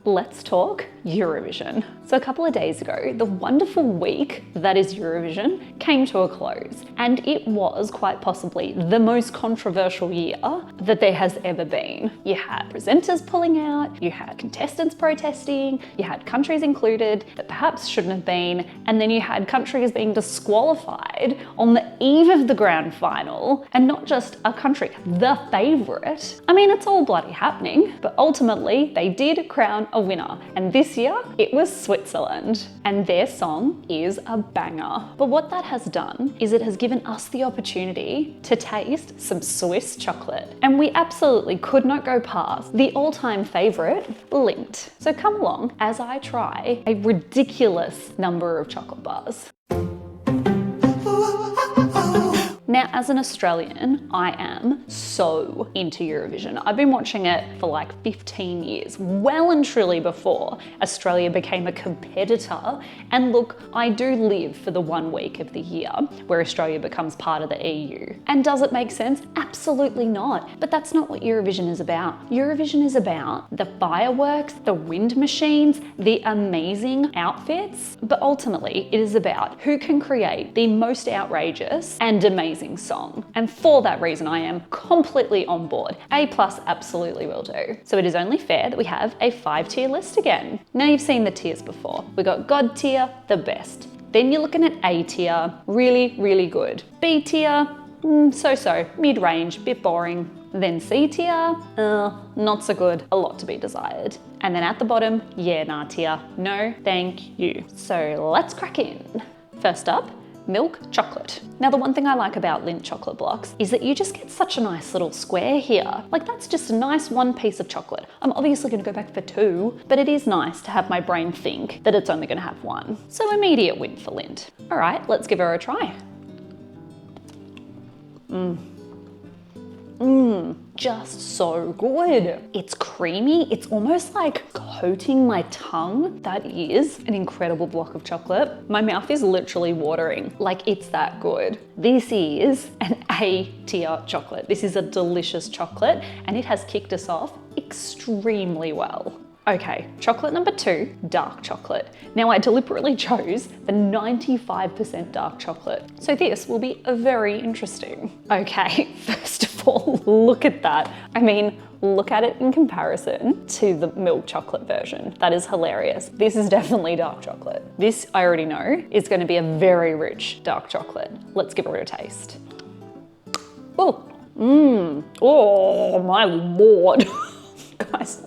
let's talk Eurovision. So a couple of days ago, the wonderful week that is Eurovision came to a close, and it was quite possibly the most controversial year that there has ever been. You had presenters pulling out, you had contestants protesting, you had countries included that perhaps shouldn't have been, and then you had countries being disqualified on the eve of the grand final, and not just a country, the favourite. I mean, it's all bloody happening, but ultimately they did crown a winner, and this year it was Switzerland, and their song is a banger. But what that has done is it has given us the opportunity to taste some Swiss chocolate, and we absolutely could not go past the all-time favourite, Lindt. So come along as I try a ridiculous number of chocolate bars. Now, as an Australian, I am so into Eurovision. I've been watching it for like 15 years, well and truly before Australia became a competitor. And look, I do live for the 1 week of the year where Australia becomes part of the EU. And does it make sense? Absolutely not. But that's not what Eurovision is about. Eurovision is about the fireworks, the wind machines, the amazing outfits, but ultimately it is about who can create the most outrageous and amazing song. And for that reason, I am completely on board. A+ absolutely will do. So it is only fair that we have a 5-tier list again. Now you've seen the tiers before. We got God tier, the best. Then you're looking at A tier, really, really good. B tier, so-so, mid-range, bit boring. Then C tier, not so good, a lot to be desired. And then at the bottom, yeah, nah tier, no thank you. So let's crack in. First up, milk chocolate. Now, the one thing I like about Lindt chocolate blocks is that you just get such a nice little square here. Like, that's just a nice one piece of chocolate. I'm obviously gonna go back for 2, but it is nice to have my brain think that it's only gonna have 1. So immediate win for Lindt. All right, let's give her a try. Just so good. It's creamy. It's almost like coating my tongue. That is an incredible block of chocolate. My mouth is literally watering. Like, it's that good. This is an A tier chocolate. This is a delicious chocolate, and it has kicked us off extremely well. Okay, chocolate number 2, dark chocolate. Now, I deliberately chose the 95% dark chocolate, so this will be very interesting. Okay, first of all, look at that. I mean, look at it in comparison to the milk chocolate version. That is hilarious. This is definitely dark chocolate. This, I already know, is going to be a very rich dark chocolate. Let's give it a taste. Oh, oh my Lord. Guys,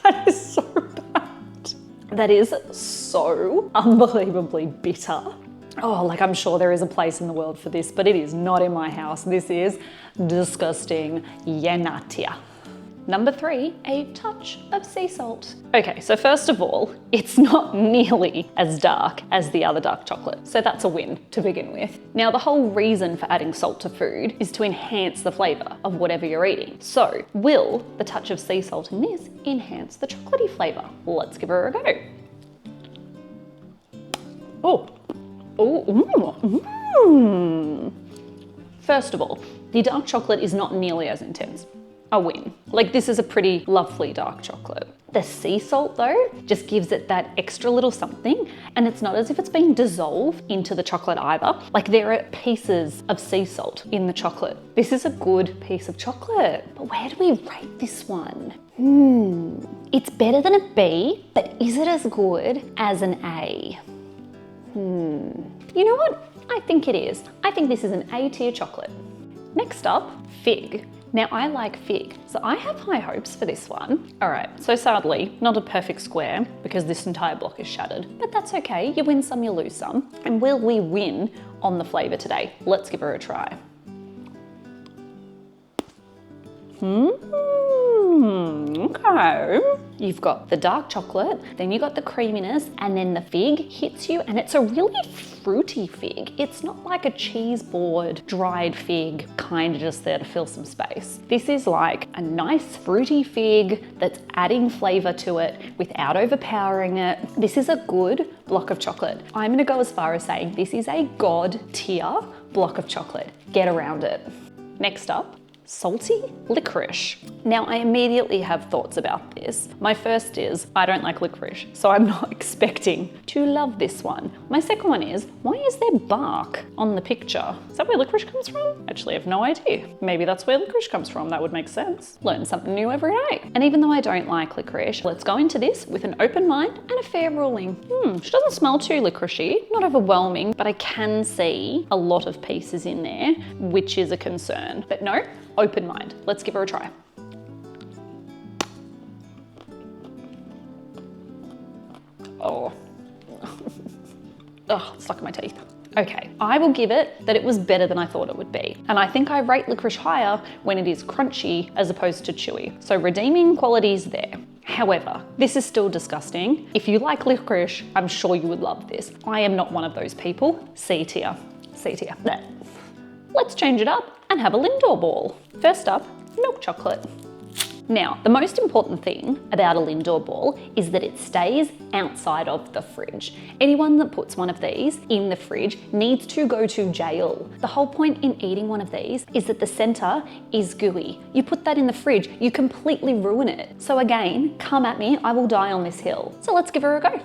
that is so bad. That is so unbelievably bitter. Oh, like, I'm sure there is a place in the world for this, but it is not in my house. This is disgusting. Yenatia. Number 3, a touch of sea salt. Okay, so first of all, it's not nearly as dark as the other dark chocolate, so that's a win to begin with. Now, the whole reason for adding salt to food is to enhance the flavour of whatever you're eating. So, will the touch of sea salt in this enhance the chocolatey flavour? Let's give her a go. First of all, the dark chocolate is not nearly as intense. A win. Like, this is a pretty lovely dark chocolate. The sea salt though, just gives it that extra little something, and it's not as if it's being dissolved into the chocolate either. Like, there are pieces of sea salt in the chocolate. This is a good piece of chocolate, but where do we rate this one? It's better than a B, but is it as good as an A? You know what? I think it is. I think this is an A tier chocolate. Next up, fig. Now, I like fig, so I have high hopes for this one. All right, so sadly, not a perfect square because this entire block is shattered, but that's okay. You win some, you lose some. And will we win on the flavour today? Let's give her a try. Okay. You've got the dark chocolate, then you got the creaminess, and then the fig hits you, and it's a really fruity fig. It's not like a cheese board dried fig, kind of just there to fill some space. This is like a nice fruity fig that's adding flavour to it without overpowering it. This is a good block of chocolate. I'm gonna go as far as saying this is a God tier block of chocolate. Get around it. Next up, salty licorice. Now I immediately have thoughts about this. My first is, I don't like licorice, so I'm not expecting to love this one. My second one is, why is there bark on the picture? Is that where licorice comes from? Actually, I have no idea. Maybe that's where licorice comes from. That would make sense. Learn something new every day. And even though I don't like licorice, let's go into this with an open mind and a fair ruling. She doesn't smell too licoricey, not overwhelming, but I can see a lot of pieces in there, which is a concern. But no, open mind. Let's give her a try. Oh, oh, it's stuck in my teeth. Okay, I will give it that it was better than I thought it would be. And I think I rate licorice higher when it is crunchy as opposed to chewy. So redeeming qualities there. However, this is still disgusting. If you like licorice, I'm sure you would love this. I am not one of those people. C tier, C tier. Let's change it up and have a Lindor ball. First up, milk chocolate. Now, the most important thing about a Lindor ball is that it stays outside of the fridge. Anyone that puts one of these in the fridge needs to go to jail. The whole point in eating one of these is that the center is gooey. You put that in the fridge, you completely ruin it. So again, come at me, I will die on this hill. So let's give her a go.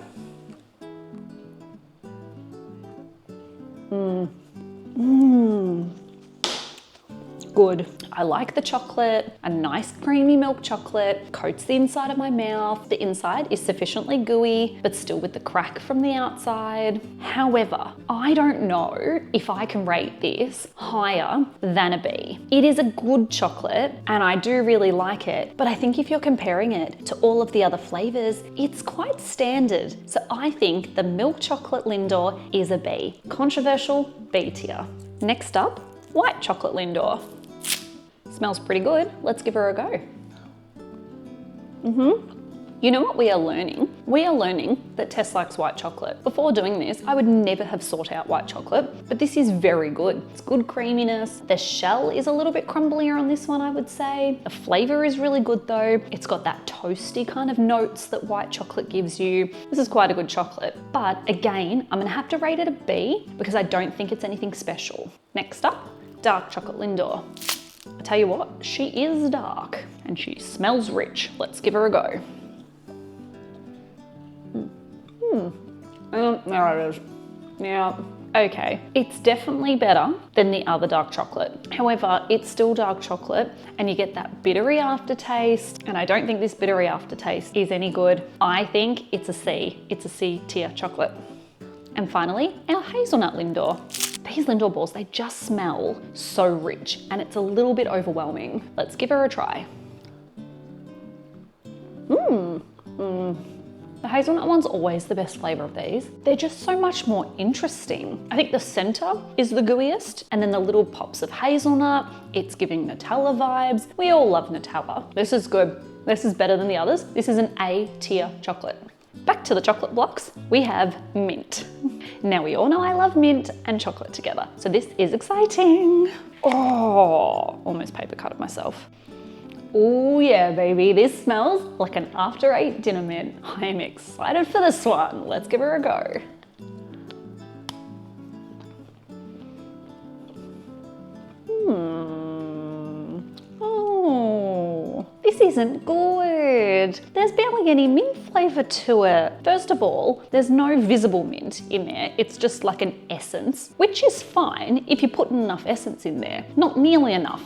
Good. I like the chocolate, a nice creamy milk chocolate, coats the inside of my mouth. The inside is sufficiently gooey, but still with the crack from the outside. However, I don't know if I can rate this higher than a B. It is a good chocolate and I do really like it, but I think if you're comparing it to all of the other flavors, it's quite standard. So I think the milk chocolate Lindor is a B. Controversial, B tier. Next up, white chocolate Lindor. Smells pretty good. Let's give her a go. You know what we are learning? We are learning that Tess likes white chocolate. Before doing this, I would never have sought out white chocolate, but this is very good. It's good creaminess. The shell is a little bit crumblier on this one, I would say. The flavor is really good though. It's got that toasty kind of notes that white chocolate gives you. This is quite a good chocolate, but again, I'm gonna have to rate it a B because I don't think it's anything special. Next up, dark chocolate Lindor. I tell you what, she is dark and she smells rich. Let's give her a go. There it is. Yeah, okay. It's definitely better than the other dark chocolate. However, it's still dark chocolate and you get that bittery aftertaste. And I don't think this bittery aftertaste is any good. I think it's a C. It's a C tier chocolate. And finally, our hazelnut Lindor. These Lindor balls, they just smell so rich and it's a little bit overwhelming. Let's give her a try. The hazelnut one's always the best flavor of these. They're just so much more interesting. I think the center is the gooeyest and then the little pops of hazelnut, it's giving Nutella vibes. We all love Nutella. This is good. This is better than the others. This is an A tier chocolate. Back to the chocolate blocks, we have mint. Now we all know I love mint and chocolate together, so this is exciting. Oh, almost paper cut myself. Oh yeah, baby, this smells like an after 8 dinner mint. I am excited for this one. Let's give her a go. Oh, this isn't good. There's barely any mint flavor to it. First of all, there's no visible mint in there. It's just like an essence, which is fine if you put enough essence in there. Not nearly enough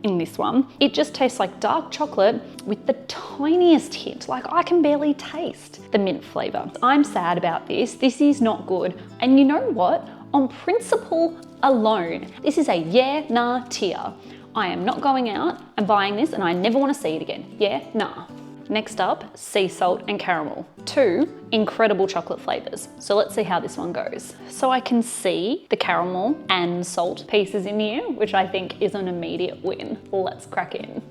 in this one. It just tastes like dark chocolate with the tiniest hint. Like I can barely taste the mint flavor. I'm sad about this. This is not good. And you know what? On principle alone, this is a yeah, nah tier. I am not going out and buying this and I never want to see it again. Yeah, nah. Next up, sea salt and caramel. 2 incredible chocolate flavors. So let's see how this one goes. So I can see the caramel and salt pieces in here, which I think is an immediate win. Let's crack in.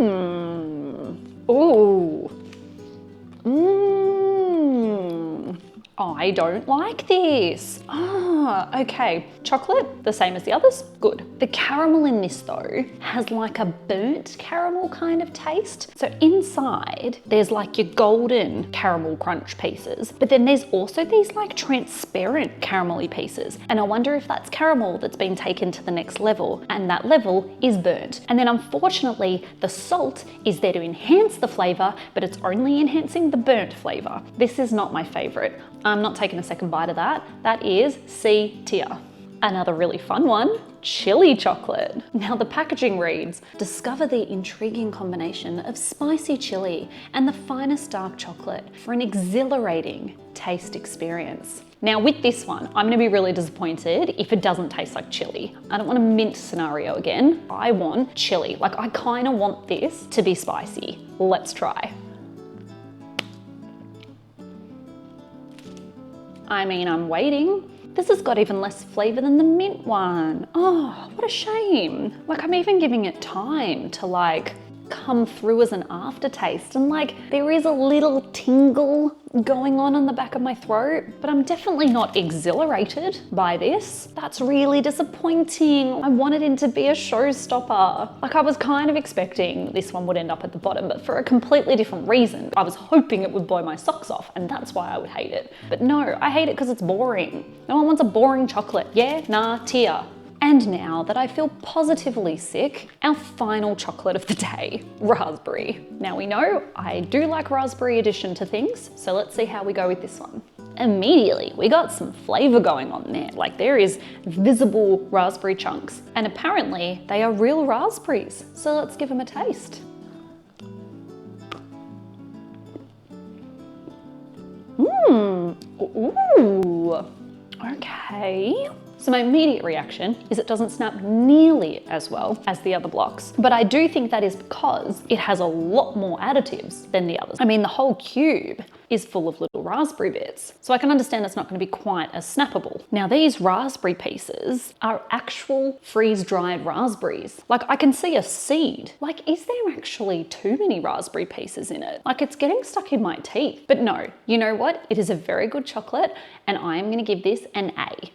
Ooh. I don't like this. Oh. Okay. Chocolate, the same as the others, good. The caramel in this though has like a burnt caramel kind of taste. So inside there's like your golden caramel crunch pieces, but then there's also these like transparent caramelly pieces. And I wonder if that's caramel that's been taken to the next level, and that level is burnt. And then unfortunately the salt is there to enhance the flavor, but it's only enhancing the burnt flavor. This is not my favorite. I'm not taking a second bite of that. That is C tier. Another really fun one, chili chocolate. Now the packaging reads, discover the intriguing combination of spicy chili and the finest dark chocolate for an exhilarating taste experience. Now with this one, I'm gonna be really disappointed if it doesn't taste like chili. I don't want a mint scenario again. I want chili. Like I kinda want this to be spicy. Let's try. I mean, I'm waiting. This has got even less flavor than the mint one. Oh, what a shame. Like I'm even giving it time to like come through as an aftertaste, and like there is a little tingle going on in the back of my throat, but I'm definitely not exhilarated by this. That's really disappointing. I wanted it to be a showstopper. Like I was kind of expecting this one would end up at the bottom, but for a completely different reason. I was hoping it would blow my socks off, and that's why I would hate it. But no, I hate it because it's boring. No one wants a boring chocolate. Yeah, nah, tier. And now that I feel positively sick, our final chocolate of the day, raspberry. Now we know I do like raspberry addition to things, so let's see how we go with this one. Immediately, we got some flavor going on there. Like there is visible raspberry chunks, and apparently they are real raspberries. So let's give them a taste. Ooh, okay. So my immediate reaction is it doesn't snap nearly as well as the other blocks, but I do think that is because it has a lot more additives than the others. I mean, the whole cube is full of little raspberry bits, so I can understand it's not going to be quite as snappable. Now these raspberry pieces are actual freeze-dried raspberries. Like I can see a seed. Like is there actually too many raspberry pieces in it? Like it's getting stuck in my teeth. But no, you know what? It is a very good chocolate, and I am going to give this an A.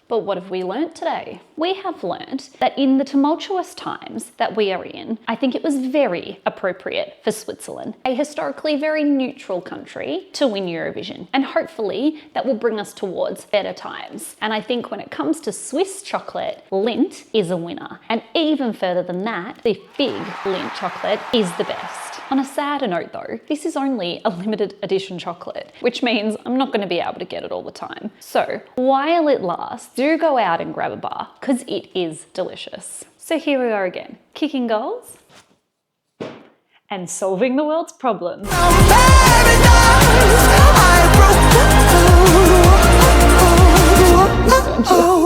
But what have we learnt today? We have learnt that in the tumultuous times that we are in, I think it was very appropriate for Switzerland, a historically very neutral country, to win Eurovision. And hopefully that will bring us towards better times. And I think when it comes to Swiss chocolate, Lindt is a winner. And even further than that, the fig Lindt chocolate is the best. On a sadder note though, this is only a limited edition chocolate, which means I'm not going to be able to get it all the time. So while it lasts, do go out and grab a bar, because it is delicious. So here we are again, kicking goals and solving the world's problems. Oh,